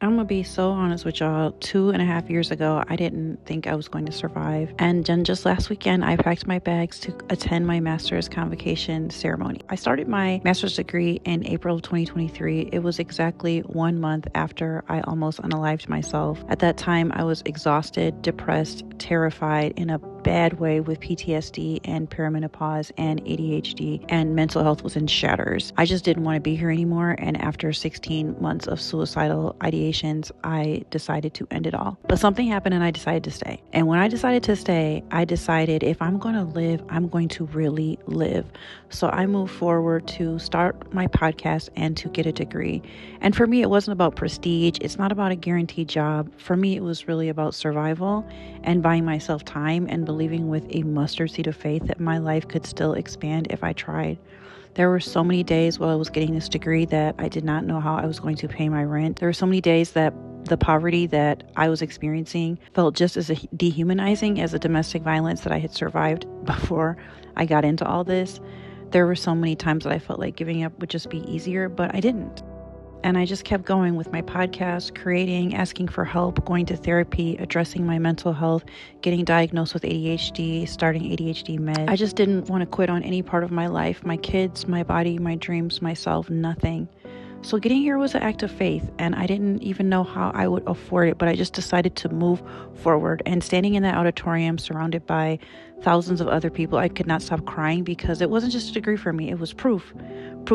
I'm gonna be so honest with y'all. 2.5 years ago, I didn't think I was going to survive. And then just last weekend, I packed my bags to attend my master's convocation ceremony. I started my master's degree in April of 2023. It was exactly 1 month after I almost unalived myself. At that time, I was exhausted, depressed, terrified in a bad way with PTSD and perimenopause and ADHD, and mental health was in shatters. I just didn't want to be here anymore. And after 16 months of suicidal ideations, I decided to end it all. But something happened and I decided to stay. And when I decided to stay, I decided if I'm going to live, I'm going to really live. So I moved forward to start my podcast and to get a degree. And for me, it wasn't about prestige. It's not about a guaranteed job. For me, it was really about survival and buying myself time and believing with a mustard seed of faith that my life could still expand if I tried. There were so many days while I was getting this degree that I did not know how I was going to pay my rent. There were so many days that the poverty that I was experiencing felt just as dehumanizing as the domestic violence that I had survived before I got into all this. There were so many times that I felt like giving up would just be easier, but I didn't. And I just kept going with my podcast, creating, asking for help, going to therapy, addressing my mental health, getting diagnosed with ADHD, starting ADHD med. I just didn't want to quit on any part of my life, my kids, my body, my dreams, myself, nothing. So getting here was an act of faith, and I didn't even know how I would afford it, but I just decided to move forward. And standing in that auditorium surrounded by thousands of other people, I could not stop crying because it wasn't just a degree for me. It was proof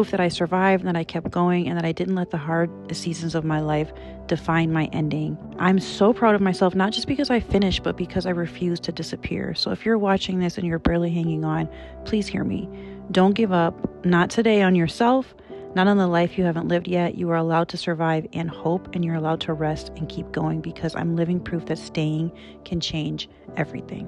that I survived and that I kept going and that I didn't let the hard seasons of my life define my ending. I'm so proud of myself, not just because I finished, but because I refused to disappear. So if you're watching this and you're barely hanging on, please hear me. Don't give up, not today on yourself, not on the life you haven't lived yet. You are allowed to survive and hope, and you're allowed to rest and keep going because I'm living proof that staying can change everything.